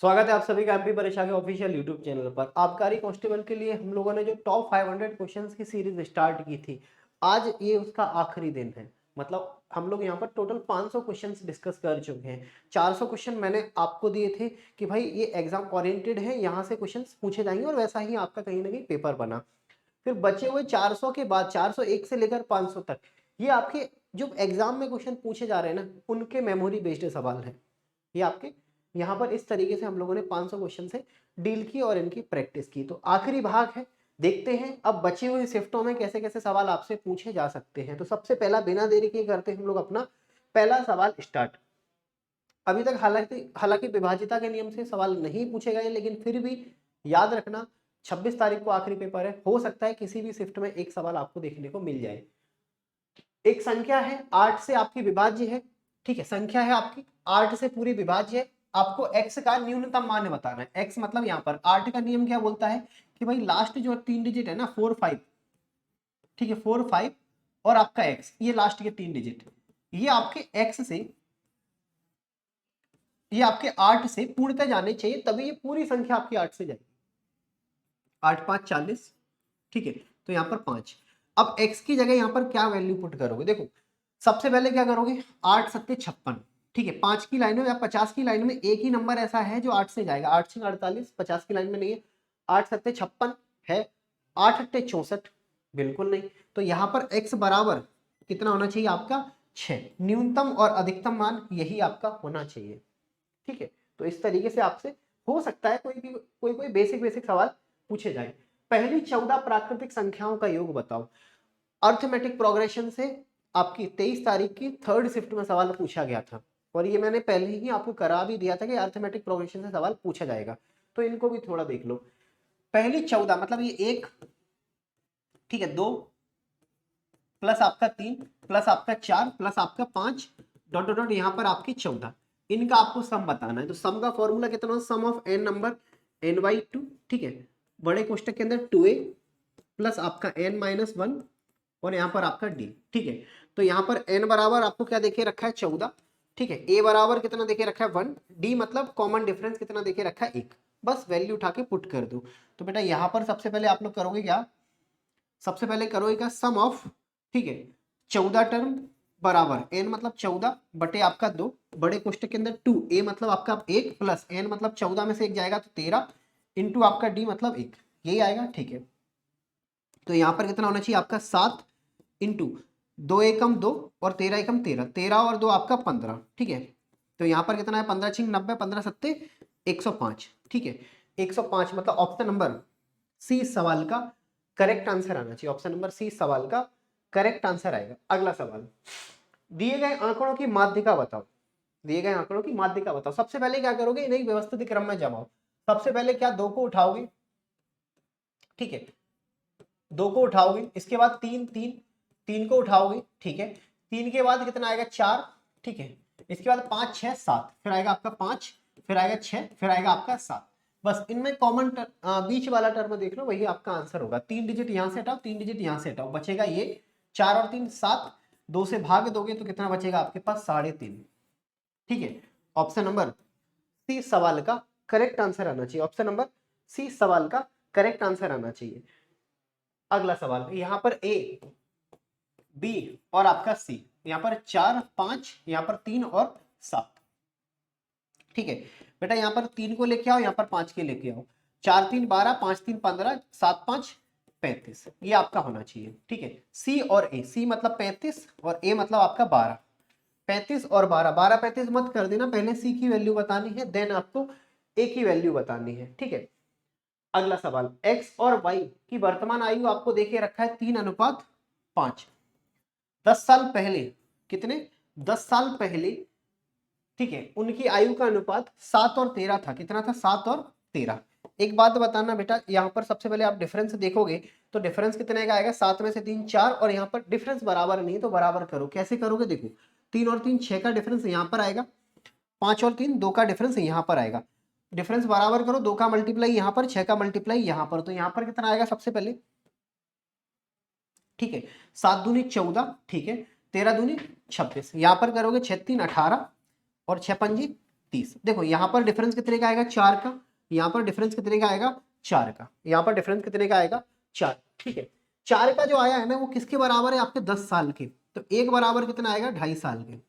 स्वागत है आप सभी का एमपी परीक्षा के ऑफिशियल यूट्यूब चैनल पर। आबकारी कांस्टेबल के लिए हम लोगों ने जो टॉप 500 क्वेश्चंस की सीरीज स्टार्ट की थी, आज ये उसका आखिरी दिन है। मतलब हम लोग यहाँ पर टोटल 500 क्वेश्चंस डिस्कस कर चुके हैं। 400 क्वेश्चन मैंने आपको दिए थे कि भाई ये एग्जाम ओरिएंटेड है, यहाँ से क्वेश्चंस पूछे जाएंगे और वैसा ही आपका कहीं ना कहीं पेपर बना। फिर बचे हुए 400 के बाद 401 से लेकर 500 तक ये आपके जो एग्जाम में क्वेश्चन पूछे जा रहे हैं ना, उनके मेमोरी बेस्ड सवाल है। ये आपके यहाँ पर इस तरीके से हम लोगों ने 500 क्वेश्चन से डील की और इनकी प्रैक्टिस की। तो आखिरी भाग है, देखते हैं अब बची हुई शिफ्टों में कैसे कैसे सवाल आपसे पूछे जा सकते हैं। तो सबसे पहला बिना देरी के करते हम लोग अपना पहला सवाल स्टार्ट। अभी तक हालांकि हालांकि विभाजिता के नियम से सवाल नहीं पूछे गए, लेकिन फिर भी याद रखना 26 तारीख को आखिरी पेपर है, हो सकता है किसी भी शिफ्ट में एक सवाल आपको देखने को मिल जाए। एक संख्या है 8 से आपकी विभाज्य है, ठीक है, संख्या है आपकी 8 से पूरी विभाज्य है। आपको x का न्यूनतम मान बताना है। x मतलब यहाँ पर 8 का नियम क्या बोलता है कि भाई लास्ट जो 3 डिजिट है ना 4 5, ठीक है 4 5 और आपका x, ये लास्ट के 3 डिजिट, ये आपके x से, ये आपके 8 से पूर्णतः जाने चाहिए, तभी ये पूरी संख्या आपकी 8 से जाएगी। 8 5 40, ठीक है, तो यहाँ पर 5। अब x की जगह यहाँ पर क्या वैल्यू पुट करोगे, देखो सबसे पहले क्या करोगे, 8 सत्ते 56, ठीक है, 5 की लाइन में या 50 की लाइन में एक ही नंबर ऐसा है जो 8 से जाएगा, 8 से 48, 50 की लाइन में नहीं है। 8 सत्ते 56 है, 8 अट्ठे 64, बिल्कुल नहीं। तो यहाँ पर x बराबर कितना होना चाहिए आपका 6, न्यूनतम और अधिकतम मान यही आपका होना चाहिए, ठीक है। तो इस तरीके से आपसे हो सकता है कोई बेसिक बेसिक सवाल पूछे जाए। पहली 14 प्राकृतिक संख्याओं का योग बताओ। अर्थमेटिक प्रोग्रेशन से आपकी 23 तारीख की थर्ड शिफ्ट में सवाल पूछा गया था, और ये मैंने पहले ही आपको करा भी दिया था कि अर्थमेटिक प्रोग्रेशन से सवाल पूछा जाएगा, तो इनको भी थोड़ा देख लो। पहली 14 मतलब ये 1, ठीक है, 2 प्लस आपका 3 प्लस आपका 4 प्लस आपका 5 डॉट डॉट यहाँ पर आपकी 14, इनका आपको सम बताना है। तो सम का फॉर्मूला कितना, sum of n number n by 2, ठीक है, बड़े कोष्टक के अंदर 2a प्लस आपका n माइनस 1 और यहाँ पर आपका d, ठीक है। तो यहाँ पर n बराबर आपको क्या देखे रखा है 14, ठीक है, a बराबर कितना देखे रखा है 1, d मतलब कॉमन डिफरेंस कितना देखे रखा है 1, बस वैल्यू उठा के पुट कर दो। तो बेटा यहाँ पर सबसे पहले आप लोग करोगे क्या, सबसे पहले करोगे क्या सम ऑफ, ठीक है, 14 टर्म बराबर n मतलब 14 बटे आपका 2 बड़े कोष्टक के अंदर 2, a मतलब आपका 1 प्लस n मतलब 14 में से एक जाएगा तो 13 इंटू आपका d मतलब 1, यही आएगा, ठीक है। तो यहाँ पर कितना होना चाहिए आपका 7 इंटू 2 एकम 2 और 13 एकम 13, 13 और 2 आपका 15, ठीक है। तो यहाँ पर कितना है 15 छिंग 90, 15 सत्ते 105, ठीक है, 105 मतलब ऑप्शन नंबर सी सवाल का करेक्ट आंसर आना चाहिए। ऑप्शन नंबर सी सवाल का करेक्ट आंसर आएगा। अगला सवाल, दिए गए आंकड़ों की माध्यिका बताओ। दिए गए आंकड़ों की माध्यिका बताओ। सबसे पहले क्या करोगे, इन्हें व्यवस्थित क्रम में जमाओ। सबसे पहले क्या 2 को उठाओगे, ठीक है, 2 को उठाओगे, इसके बाद 3 3 3 को उठाओगे, ठीक है, 3 के बाद कितना आएगा 4, ठीक है, इसके बाद 5 6 7, फिर आएगा आपका 5, फिर आएगा 6, फिर आएगा आपका 7। बस इनमें कॉमन बीच वाला टर्म देख लो, वही आपका आंसर होगा। 3 डिजिट यहां से हटाओ, 3 डिजिट यहां से हटाओ, बचेगा ये 4 और 3 7, 2 से भाग दोगे तो कितना बचेगा आपके पास 3.5, ठीक है। ऑप्शन नंबर सी सवाल का करेक्ट आंसर आना चाहिए। ऑप्शन नंबर सी सवाल का करेक्ट आंसर आना चाहिए। अगला सवाल, यहाँ पर ए बी और आपका सी, यहाँ पर 4 5, यहाँ पर 3 और 7, ठीक है। बेटा यहाँ पर 3 को लेके आओ, यहाँ पर 5 के लेके आओ, 4 3 12, 5 3 15, 7 5 35, ये आपका होना चाहिए, ठीक है। सी और ए, सी मतलब 35 और ए मतलब आपका 12, 35 और 12, 12 35 मत कर देना, पहले सी की वैल्यू बतानी है, देन आपको ए की वैल्यू बतानी है, ठीक है। अगला सवाल, x और y की वर्तमान आयु आपको देखे रखा है 3:5। 10 साल पहले, कितने 10 साल पहले, ठीक है, उनकी आयु का अनुपात 7 और 13 था। कितना था 7 और 13। एक बात बताना बेटा, यहाँ पर सबसे पहले आप डिफरेंस देखोगे तो डिफरेंस कितने का आएगा, 7 में से 3 4, और यहाँ पर डिफरेंस बराबर नहीं है तो बराबर करो। कैसे करोगे, देखो 3 और 3 6 का डिफरेंस यहाँ पर आएगा, 5 और 3 2 का डिफरेंस यहाँ पर आएगा, डिफरेंस बराबर करो, 2 का मल्टीप्लाई यहाँ पर, 6 का मल्टीप्लाई यहाँ पर, तो यहाँ पर कितना आएगा सबसे पहले, ठीक है, 7 दूनी 14, ठीक है, 13 दूनी 26, यहाँ पर करोगे 6 3 18 और 6 पंजी 30। देखो यहाँ पर डिफरेंस कितने का आएगा, 4 का। यहाँ पर डिफरेंस कितने का आएगा, 4 का। यहाँ पर डिफरेंस कितने का आएगा, 4। ठीक है, 4 का जो आया है ना वो किसके बराबर है, आपके 10 साल के। तो एक बराबर कितना आएगा, 2.5 साल के।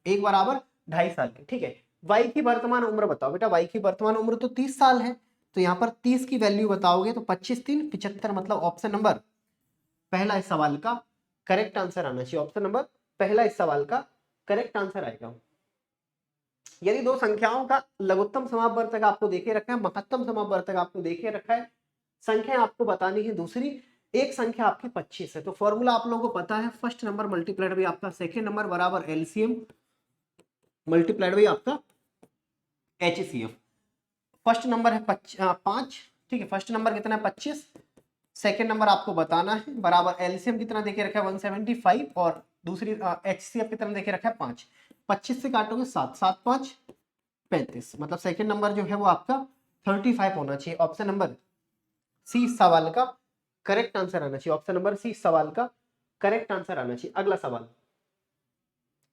एक बराबर 2.5 साल के। ठीक है, वाई की वर्तमान उम्र बताओ बेटा। वाई की वर्तमान उम्र तो 30 साल है, तो यहाँ पर 30 की वैल्यू बताओगे तो 25 3 75, मतलब ऑप्शन नंबर पहला इस सवाल का करेक्ट आंसर आना चाहिए। ऑप्शन नंबर पहला इस सवाल का करेक्ट आंसर आएगा। यदि दो संख्याओं का लघुत्तम समापवर्तक आपको देखे रखा है, महत्तम समापवर्तक आपको देखे रखा है, संख्या आपको बतानी है दूसरी, एक संख्या आपकी 25 है, तो फॉर्मूला आप लोगों को पता है, फर्स्ट नंबर मल्टीप्लाइड बाई आपका सेकेंड नंबर बराबर एलसीएम मल्टीप्लाइड बाई आपका एचसीएफ। फर्स्ट नंबर है 5। ठीक है, फर्स्ट नंबर कितना है 25, सेकेंड नंबर आपको बताना है बराबर एलसीएम कितना देके रखा है 175, और दूसरी एचसीएफ कितना देके रखा है 5। 25 से काटोगे 7, 7 5 35, मतलब सेकेंड नंबर जो है वो आपका 35 होना चाहिए। ऑप्शन नंबर सी सवाल का करेक्ट आंसर आना चाहिए। ऑप्शन नंबर सी सवाल का करेक्ट आंसर आना चाहिए। अगला सवाल,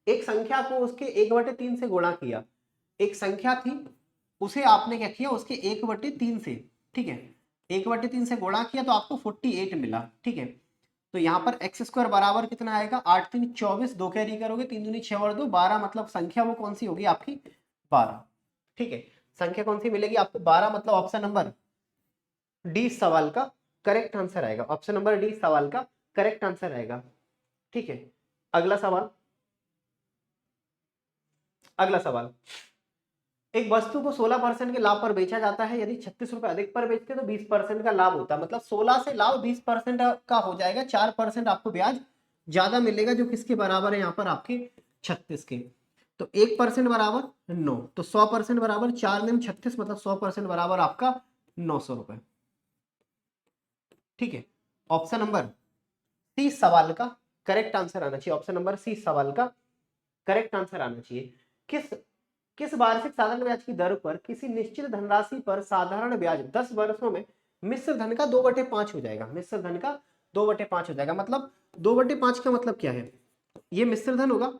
एक संख्या को उसके 1/3 से गुणा किया। एक संख्या थी, उसे आपने क्या किया, उसके 1/3 से, ठीक है, 1/3 से गुणा किया तो आपको 48 मिला। ठीक है, तो यहाँ पर एक्स स्क्वायर बराबर कितना आएगा, 8 3 24, 2 कैरी करोगे 3 दूनी 6 और 2 12, मतलब संख्या वो कौन सी होगी आपकी 12। ठीक है, संख्या कौन सी मिलेगी आपको 12, मतलब ऑप्शन नंबर डी सवाल का करेक्ट आंसर आएगा। ऑप्शन नंबर डी सवाल का करेक्ट आंसर आएगा। ठीक है, अगला सवाल, अगला सवाल, एक वस्तु को 16% के लाभ पर बेचा जाता है। यदि 36 रुपए अधिक पर बेचते तो 20% का लाभ होता है, मतलब 16 से लाभ 20% का हो जाएगा, 4% आपको ब्याज ज्यादा मिलेगा, जो किसके बराबर है यहाँ पर आपके 36 के। तो 1% बराबर 9, तो 100% बराबर 4 9 36, मतलब 100% बराबर आपका 900 रुपए। ठीक है, ऑप्शन नंबर सी सवाल का करेक्ट आंसर आना चाहिए। ऑप्शन नंबर सी सवाल का करेक्ट आंसर आना चाहिए। किस किस वार्षिक साधारण ब्याज की दर पर किसी निश्चित धनराशि पर साधारण ब्याज 10 वर्षों में मिश्र धन का 2/5 हो जाएगा। मिश्र धन का 2/5 हो जाएगा, मतलब 2/5 का मतलब क्या है, ये मिश्र धन होगा,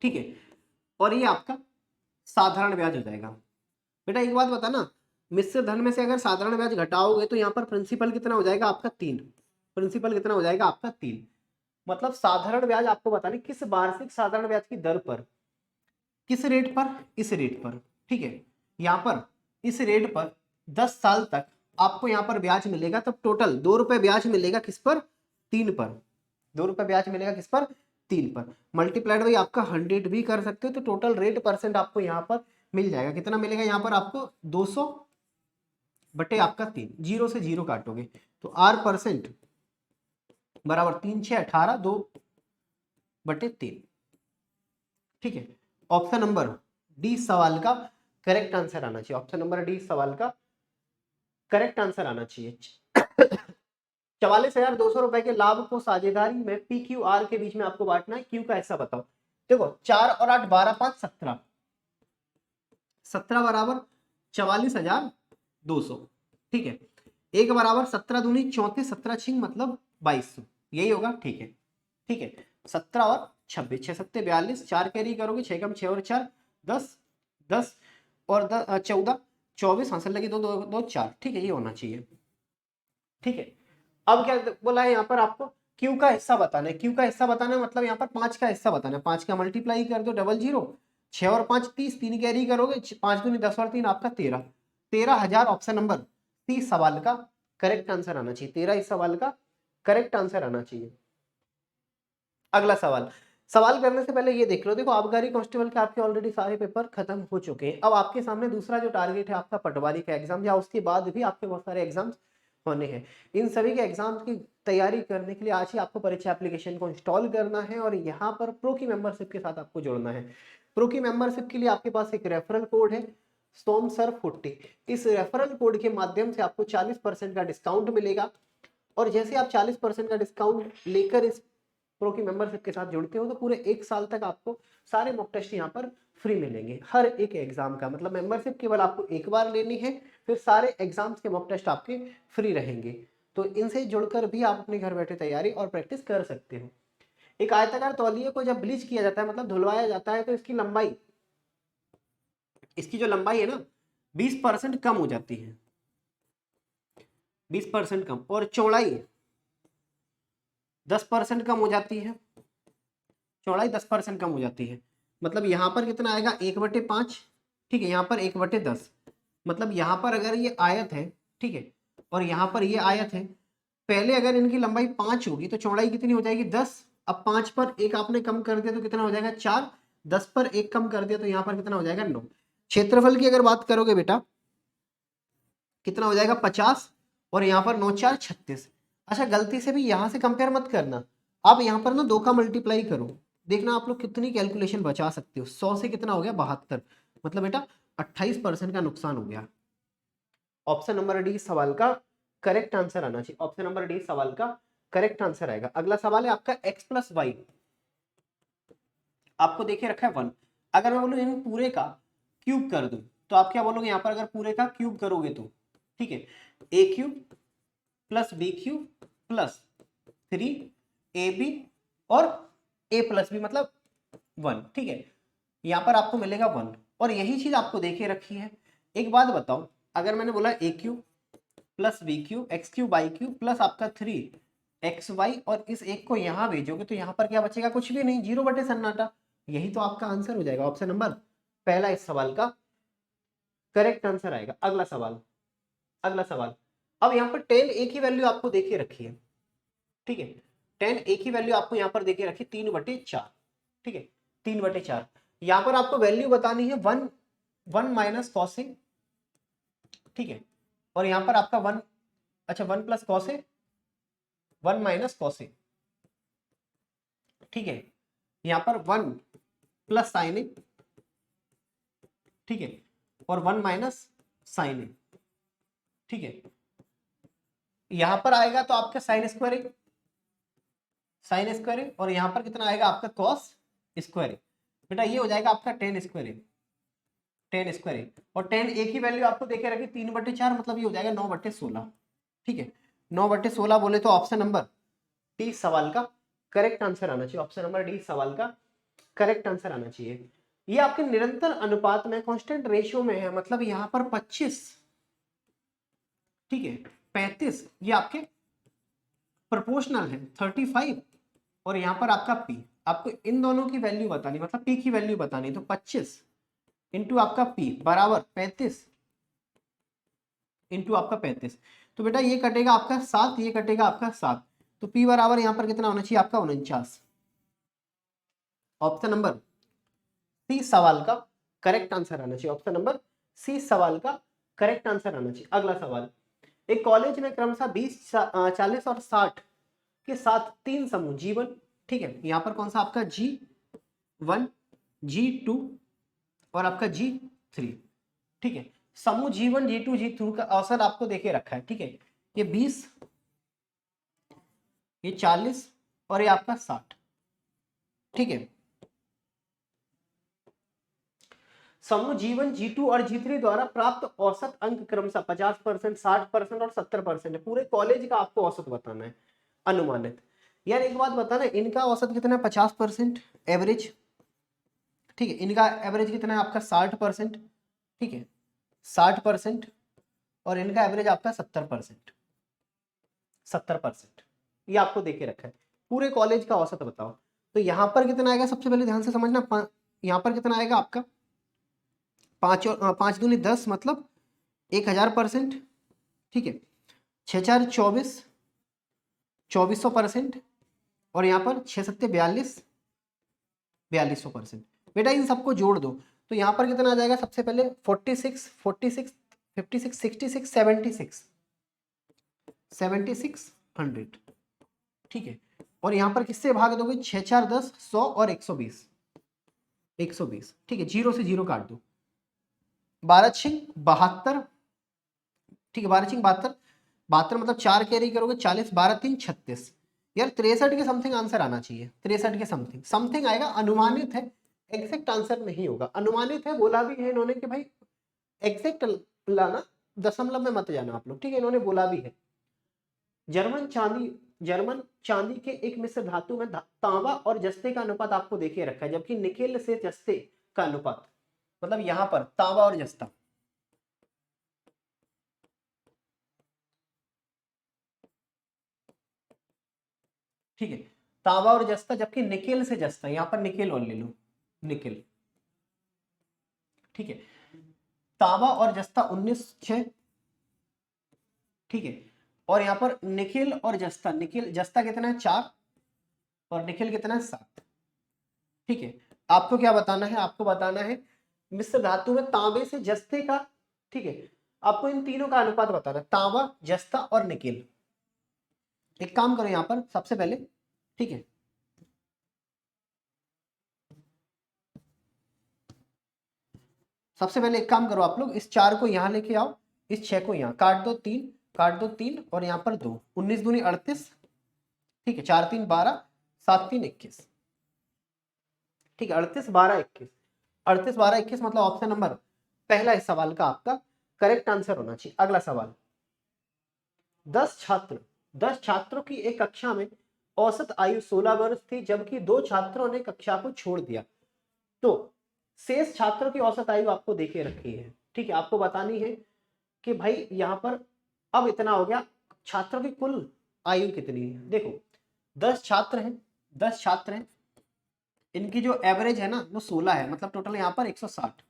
ठीक है, और ये आपका साधारण ब्याज हो जाएगा। बेटा एक बात बता ना, मिश्र धन में से अगर साधारण ब्याज घटाओगे तो यहाँ पर प्रिंसिपल कितना हो जाएगा आपका 3। प्रिंसिपल कितना हो जाएगा आपका 3, मतलब साधारण ब्याज आपको बताने किस वार्षिक साधारण ब्याज की दर पर, किस रेट पर, इस रेट पर। ठीक है, यहाँ पर इस रेट पर 10 साल तक आपको यहाँ पर ब्याज मिलेगा, तब टोटल 2 रुपए ब्याज मिलेगा किस पर, 3 पर। 2 रुपए ब्याज मिलेगा किस पर, 3 पर। मल्टीप्लाइड बाई आपका 100 भी कर सकते हो, तो टोटल रेट परसेंट आपको यहाँ पर मिल जाएगा। कितना मिलेगा यहाँ पर आपको 200 बटे आपका 3, 0 से 0 काटोगे तो R% बराबर 3 6 18 2 बटे 3। ठीक है, ऑप्शन नंबर डी सवाल का करेक्ट आंसर आना चाहिए। ऑप्शन नंबर डी सवाल का करेक्ट आंसर आना चाहिए। 44,200 रुपए के लाभ को साझेदारी में पी क्यू आर के बीच में आपको बांटना है। क्यू का हिस्सा बताओ। देखो 4 और 8 12 5 17, 17 बराबर 44,200। ठीक है, एक बराबर 17 दूनी 34, 17 छिंग मतलब 2200, यही होगा। ठीक है, ठीक है, 17 और 26, 6 7 42, 4 कैरी करोगे 6 कम 6 और 4 10, 10 और 14 24, हासिल लगी 2 2 2 4। ठीक है, ये होना चाहिए। ठीक है, अब क्या बोला है यहाँ पर आपको क्यू का हिस्सा बताना है। क्यू का हिस्सा बताना है मतलब यहाँ पर 5 का हिस्सा बताना है। 5 का मल्टीप्लाई कर दो 00, 6 और 5 30, 3 कैरी करोगे 5 दूनी 10 और 3 आपका 13, 13,000। ऑप्शन नंबर सी सवाल का करेक्ट आंसर आना चाहिए। 13 इस सवाल का करेक्ट आंसर आना चाहिए। अगला सवाल, सवाल करने से पहले ये देख लो, देखो आबकारी कांस्टेबल के आपके ऑलरेडी सारे पेपर खत्म हो चुके हैं। अब आपके सामने दूसरा जो टारगेट है आपका पटवारी का एग्जाम, या उसके बाद भी आपके बहुत सारे एग्जाम्स होने हैं। इन सभी के एग्जाम्स की तैयारी करने के लिए आज ही आपको परीक्षा एप्लीकेशन को इंस्टॉल करना है और यहाँ पर प्रो की मेंबरशिप के साथ आपको जोड़ना है। प्रो की मेंबरशिप के लिए आपके पास एक रेफरल कोड है STOMSER40। इस रेफरल कोड के माध्यम से आपको 40% का डिस्काउंट मिलेगा, और जैसे आप 40% का डिस्काउंट लेकर इस प्रो की मेंबरशिप के साथ जुड़ते हो तो पूरे 1 साल तक आपको सारे मॉक टेस्ट यहाँ पर फ्री मिलेंगे, हर एक एग्जाम का। मतलब मेंबरशिप केवल आपको एक बार लेनी है, फिर सारे एग्जाम्स के मॉक टेस्ट आपके फ्री रहेंगे। तो इनसे जुड़कर भी आप अपने घर बैठे तैयारी और प्रैक्टिस कर सकते हो। एक आयताकार तौलिए को जब ब्लीच किया जाता है मतलब धुलवाया जाता है तो इसकी लंबाई, इसकी जो लंबाई है ना 20% कम हो जाती है, 20% कम, और चौड़ाई 10% कम हो जाती है, चौड़ाई 10% कम हो जाती है। मतलब यहाँ पर कितना आएगा 1/5, ठीक है, यहाँ पर 1/10। मतलब यहाँ पर अगर ये आयत है, ठीक है, और यहाँ पर ये आयत है, पहले अगर इनकी लंबाई 5 होगी तो चौड़ाई कितनी हो जाएगी 10। अब 5 पर 1 आपने कम कर दिया तो कितना हो जाएगा 4, 10 पर 1 कम कर दिया तो यहाँ पर कितना हो जाएगा 9। क्षेत्रफल की अगर बात करोगे बेटा कितना हो जाएगा 50, और यहाँ पर 9 4 36। अच्छा गलती से भी यहाँ से कंपेयर मत करना, आप यहाँ पर ना 2 का मल्टीप्लाई करो, देखना आप लोग कितनी कैलकुलेशन बचा सकते हो। 100 से कितना हो गया 72, मतलब बेटा 28% का नुकसान हो गया। ऑप्शन नंबर डी सवाल का करेक्ट आंसर आना चाहिए, ऑप्शन नंबर डी सवाल का करेक्ट आंसर आएगा। अगला सवाल है आपका x प्लस वाई, आपको देखे रखा है 1। अगर मैं बोलूं इन पूरे का क्यूब कर दूं तो आप क्या बोलोगे यहाँ पर, अगर पूरे का क्यूब करोगे तो, ठीक है, a cube plus b cube plus 3ab और a प्लस बी मतलब 1, ठीक है, यहाँ पर आपको मिलेगा 1, और यही चीज आपको देखे रखी है। एक बात बताओ, अगर मैंने बोला a cube plus b cube x cube y cube plus आपका 3xy और इस एक को यहाँ भेजोगे तो यहाँ पर क्या बचेगा, कुछ भी नहीं, 0/सन्नाटा। यही तो आपका आंसर हो जाएगा, ऑप्शन नंबर पहला इस सवाल का करेक्ट आंसर आएगा। अगला सवाल, अगला सवाल, अब यहाँ पर tan a की वैल्यू आपको देखे रखी है, ठीक है, tan a की वैल्यू आपको यहाँ पर देखे रखी 3/4, ठीक है, 3/4। यहाँ पर आपको वैल्यू बतानी है 1 माइनस कॉस ए, ठीक है, और यहाँ पर आपका 1, अच्छा 1 plus cos A, 1 minus cos A, ठीक है, यहाँ पर 1 प्लस साइन ए, ठीक है, और 1 माइनस साइन ए, ठीक है, यहां पर आएगा तो आपका साइन स्क्वायर ए, साइन स्क्वायर ए, और यहां पर कितना आएगा आपका कॉस स्क्वायर ए। बेटा ये हो जाएगा आपका टेन स्क्वायर ए, टेन स्क्वायर ए, और टेन ए की वैल्यू आपको देखे रखी 3/4, मतलब ये हो जाएगा 9/16, ठीक है, 9/16 बोले तो ऑप्शन नंबर डी सवाल का करेक्ट आंसर आना चाहिए, ऑप्शन नंबर डी सवाल का करेक्ट आंसर आना चाहिए। ये आपके निरंतर अनुपात में कांस्टेंट रेशियो में है, मतलब यहाँ पर 25, ठीक है, 35, ये आपके प्रोपोर्शनल है 35, और यहाँ पर आपका p, आपको इन दोनों की वैल्यू बतानी, मतलब p की वैल्यू बतानी, तो 25 इंटू आपका p बराबर 35 इंटू आपका 35, तो बेटा ये कटेगा आपका 7, ये कटेगा आपका 7, तो p बराबर यहाँ पर कितना होना चाहिए आपका 49। ऑप्शन नंबर सी सवाल का करेक्ट आंसर आना चाहिए, ऑप्शन नंबर सी सवाल का करेक्ट आंसर आना चाहिए। अगला सवाल, एक कॉलेज में क्रमशः 20, 40 और 60 के साथ 3 समूह G1, ठीक है, यहाँ पर कौन सा आपका G1, G2 और आपका G3, ठीक है, समूह G1, G2, G3 का औसत आपको देखे रखा है, ठीक है, ये 20, ये 40 और ये आपका 60, ठीक है, समूह G1, G2 और G3 द्वारा प्राप्त औसत अंक क्रमशः 50%, 60% और 70% है। पूरे कॉलेज का आपको औसत बताना है, अनुमानित। यार एक बात बताना, इनका औसत कितना है 50% एवरेज, ठीक है, इनका एवरेज कितना है आपका 60%, ठीक है, 60%, और इनका एवरेज आपका 70%, 70%, ये आपको देके रखा है। पूरे कॉलेज का औसत बताओ, तो यहाँ पर कितना आएगा, सबसे पहले ध्यान से समझना, यहाँ पर कितना आएगा आपका 5 और 5 दूनी 10, मतलब 1000%, ठीक है, 6 4 24, 2400%, और यहाँ पर 6 7 42, 4200%। बेटा इन सबको जोड़ दो तो यहाँ पर कितना आ जाएगा, सबसे पहले 46, 46, 56, 66, 76, 7600, ठीक है, और यहाँ पर किससे भाग दोगे, 6 4 10, 100 और 120, 120, ठीक है, 0 से 0 काट दो, 12 6 72, ठीक है, 12 6 72, 72 मतलब 4 कैरी करोगे 40, 12 3 36, यार 63 के समथिंग आंसर आना चाहिए, 63 के समथिंग, समथिंग आएगा, अनुमानित है, एग्जैक्ट आंसर नहीं होगा, अनुमानित है, बोला भी है इन्होंने कि भाई एग्जैक्ट लाना, दशमलव में मत जाना आप लोग, ठीक है, इन्होंने बोला भी है। जर्मन चांदी जर्मन चांदी के एक मिश्र धातु में तांबा और जस्ते का अनुपात आपको देखिए रखा है, जबकि निकेल से जस्ते का अनुपात, मतलब यहां पर तांबा और जस्ता, ठीक है, तांबा और जस्ता, जबकि निकेल से जस्ता, यहां पर निकेल और ले लो, निकेल, ठीक है, तांबा और जस्ता 19/6, ठीक है, और यहां पर निकेल और जस्ता, निकेल जस्ता कितना है 4 और निकेल कितना है 7, ठीक है। आपको क्या बताना है, आपको बताना है मिश्र धातु में तांबे से जस्ते का, ठीक है, आपको इन तीनों का अनुपात बताना है, तांबा जस्ता और निकेल। एक काम करो यहां पर सबसे पहले, ठीक है, सबसे पहले एक काम करो आप लोग, इस 4 को यहां लेके आओ, इस 6 को यहां काट दो, 3 काट दो, 3 और यहां पर 2, 19 दूनी 38, ठीक है, 4 3 12, 7 3 21, ठीक है, 38 12 21, 38 12 21 मतलब ऑप्शन नंबर पहला इस सवाल का आपका करेक्ट आंसर होना चाहिए। अगला सवाल, 10 छात्रों की एक कक्षा में औसत आयु 16 वर्ष थी, जबकि 2 छात्रों ने कक्षा को छोड़ दिया, तो शेष छात्रों की औसत आयु आपको देखे रखी है, ठीक है, आपको बतानी है कि भाई यहां पर अब इतना हो गया, छात्रों की कुल आयु कितनी है। देखो 10 छात्र हैं, 10 छात्र हैं, इनकी जो एवरेज है ना वो 16 है, मतलब टोटल यहाँ पर 160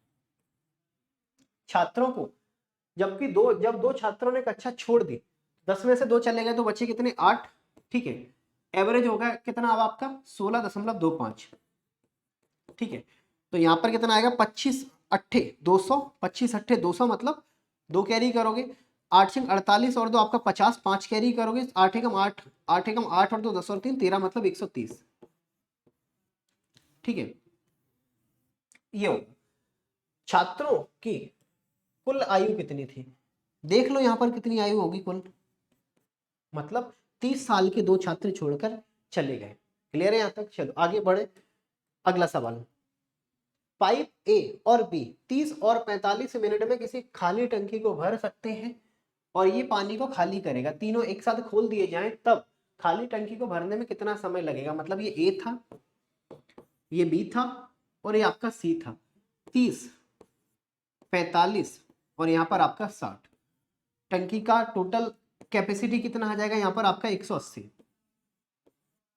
छात्रों को, जबकि जब 2 छात्रों ने कक्षा छोड़ दी, 10 में से 2 चले गए तो बचे कितने 8, ठीक है, एवरेज होगा कितना अब आपका 16.25, ठीक है, तो यहाँ पर कितना आएगा 25 अट्ठे 200, 25 अट्ठे 200 मतलब 2 कैरी करोगे, 8 6 48 और 2 आपका 50, 5 कैरी करोगे, 8 एकम 8, 8 एकम 8 और 2 10 और 3 13 मतलब 130, ठीक है, ये होगा। छात्रों की कुल आयु कितनी थी, देख लो यहां पर कितनी आयु होगी कुल, मतलब 30 साल के 2 छात्र छोड़कर चले गए। क्लियर है यहां तक, चलो आगे बढ़े। अगला सवाल, पाइप ए और बी 30 और 45 मिनट में किसी खाली टंकी को भर सकते हैं और ये पानी को खाली करेगा, तीनों एक साथ खोल दिए जाएं तब खाली टंकी को भरने में कितना समय लगेगा। मतलब ये ए था, ये बी था और ये आपका सी था, 30 45 और यहाँ पर आपका 60, टंकी का टोटल कैपेसिटी कितना आ जाएगा यहाँ पर आपका 180,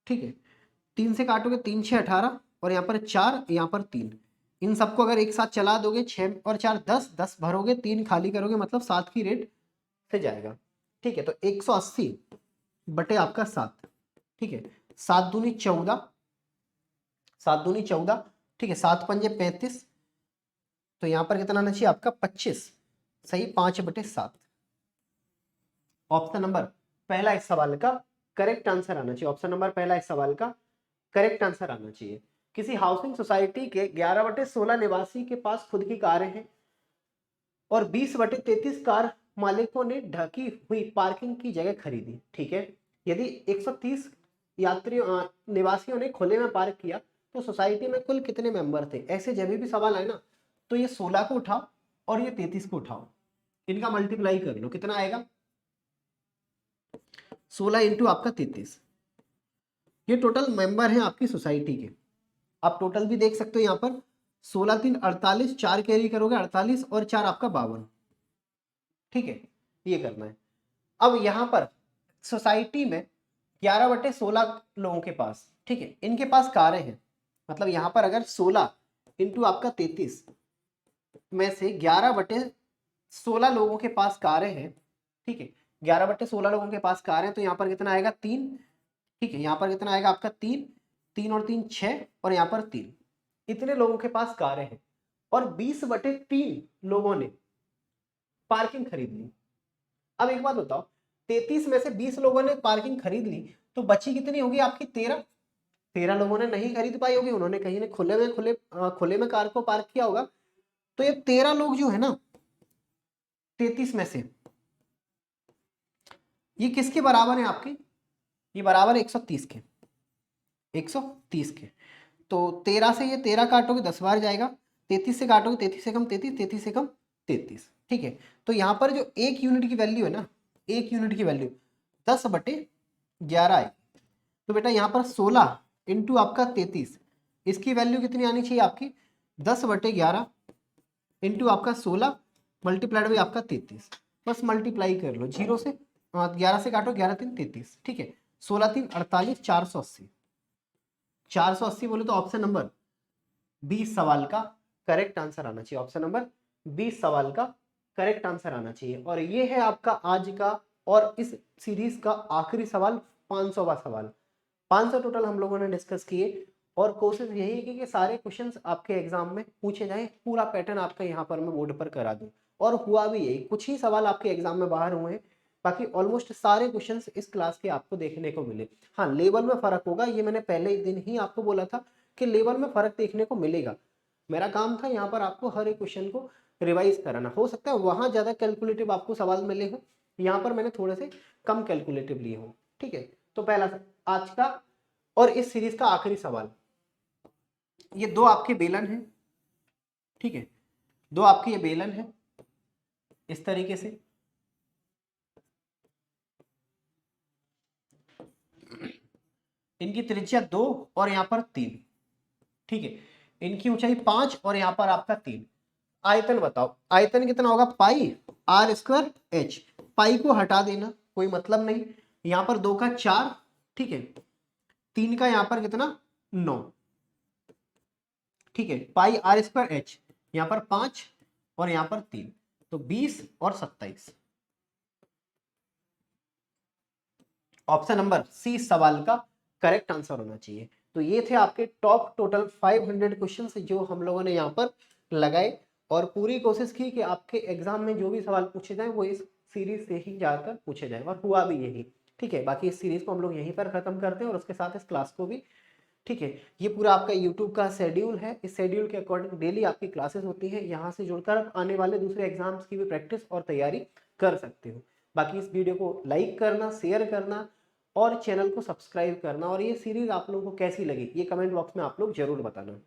ठीक है, 3 से काटोगे 3 6 18 और यहाँ पर 4 यहाँ पर 3, इन सबको अगर एक साथ चला दोगे 6 और 4 10, 10 भरोगे 3 खाली करोगे मतलब 7 की रेट से जाएगा, ठीक है, तो 180 बटे आपका 7, ठीक है, 7 दूनी 14, 7 दूनी 14, ठीक है, 7 पंजे 35, तो यहाँ पर कितना आना चाहिए आपका 25, सही, 5/7, ऑप्शन नंबर पहला इस सवाल का करेक्ट आंसर आना चाहिए, ऑप्शन नंबर पहला इस सवाल का करेक्ट आंसर आना चाहिए। किसी हाउसिंग सोसाइटी के 11/16 निवासी के पास खुद की कारें हैं और 20/33 कार मालिकों ने ढकी हुई पार्किंग की जगह खरीदी, ठीक है, यदि 130 यात्रियों निवासियों ने खुले में पार्क किया तो सोसाइटी में कुल कितने मेंबर थे। ऐसे जब भी सवाल आए ना तो ये 16 को उठाओ और ये 33 को उठाओ, इनका मल्टीप्लाई कर लो, कितना आएगा 16 इंटू आपका 33, ये टोटल मेंबर हैं आपकी सोसाइटी के। आप टोटल भी देख सकते हो यहाँ पर 16 3 48, 4 कैरी करोगे 48 और 4 आपका 52, ठीक है, ये करना है। अब यहाँ पर सोसाइटी में 11/16 लोगों के पास, ठीक है, इनके पास कारें हैं, मतलब यहाँ पर अगर 16 इंटू आपका 33 में से 11/16 लोगों के पास कारें हैं, ठीक है, 11/16 लोगों के पास कार है तो यहाँ पर कितना आएगा 3, ठीक है, यहाँ पर कितना आएगा आपका 3, 3 और 3 6 और यहाँ पर 3, इतने लोगों के पास कारें हैं और 20/3 लोगों ने पार्किंग खरीद ली। अब एक बात बताओ, 33 में से 20 लोगों ने पार्किंग खरीद ली तो बची कितनी होगी आपकी 13, 13 लोगों ने नहीं खरीद पाई होगी, उन्होंने कहीं ने खुले में कार को पार्क किया होगा, तो ये 13 लोग जो है ना 33 में से ये किसके बराबर है आपकी, ये बराबर 130 के, 130 के, तो 13 से ये 13 काटोगे 10 बार जाएगा, 33 से काटोगे 33 से कम 33, 33 से कम 33, ठीक है, तो यहाँ पर जो 1 यूनिट की वैल्यू है ना, 1 यूनिट की वैल्यू 10/33 11 आई। तो बेटा यहाँ पर 16 इंटू आपका 33, इसकी वैल्यू कितनी आनी चाहिए आपकी 10/11 इंटू आपका 16 मल्टीप्लाइड बाई आपका 33। बस मल्टीप्लाई कर लो, 0 से 11 से काटो, 11 3 33, ठीक है। 16 3 48, 480। 480 बोले तो ऑप्शन नंबर 20 सवाल का करेक्ट आंसर आना चाहिए। ऑप्शन नंबर 20 सवाल का करेक्ट आंसर आना चाहिए। और ये है आपका आज का और इस सीरीज का आखिरी सवाल, 500वां सवाल। 500 टोटल हम लोगों ने डिस्कस किए और कोशिश यही है कि सारे क्वेश्चंस आपके एग्जाम में पूछे जाएं। पूरा पैटर्न आपका यहाँ पर मैं बोर्ड पर करा दूं और हुआ भी यही। कुछ ही सवाल आपके एग्जाम में बाहर हुए हैं, बाकी ऑलमोस्ट सारे क्वेश्चंस इस क्लास के आपको देखने को मिले। हाँ, लेवल में फर्क होगा, ये मैंने पहले ही दिन ही आपको बोला था कि लेवल में फर्क देखने को मिलेगा। मेरा काम था यहाँ पर आपको हर एक क्वेश्चन को रिवाइज कराना। हो सकता है वहां ज्यादा कैलकुलेटिव आपको सवाल मिले हो, यहाँ पर मैंने थोड़े से कम कैलकुलेटिव लिए हो, ठीक है। तो पहला आज का और इस सीरीज का आखिरी सवाल, ये दो आपके बेलन हैं, ठीक है। दो आपके ये बेलन है इस तरीके से, इनकी त्रिज्या 2 और यहां पर 3, ठीक है। इनकी ऊंचाई 5 और यहां पर आपका 3। आयतन बताओ, आयतन कितना होगा पाई आर स्क्वायर एच। पाई को हटा देना, कोई मतलब नहीं। यहां पर 2 का 4, ठीक है। 3 का यहां पर कितना 9, ठीक है। पाई आर स्क्वायर एच, यहां पर 5 और यहां पर 3, तो 20 और 27। ऑप्शन नंबर सी सवाल का करेक्ट आंसर होना चाहिए। तो ये थे आपके टॉप टोटल 500 क्वेश्चंस जो हम लोगों ने यहाँ पर लगाए और पूरी कोशिश की कि आपके एग्जाम में जो भी सवाल पूछे जाए वो इस सीरीज से ही जाकर पूछे जाए और हुआ भी यही, ठीक है। बाकी इस सीरीज को हम लोग यहीं पर खत्म करते हैं और उसके साथ इस क्लास को भी, ठीक है। ये पूरा आपका यूट्यूब का शेड्यूल है, इस शेड्यूल के अकॉर्डिंग डेली आपकी क्लासेस होती हैं। यहाँ से जुड़कर आप आने वाले दूसरे एग्जाम्स की भी प्रैक्टिस और तैयारी कर सकते हो। बाकी इस वीडियो को लाइक करना, शेयर करना और चैनल को सब्सक्राइब करना। और ये सीरीज आप लोगों को कैसी लगी ये कमेंट बॉक्स में आप लोग जरूर बताना।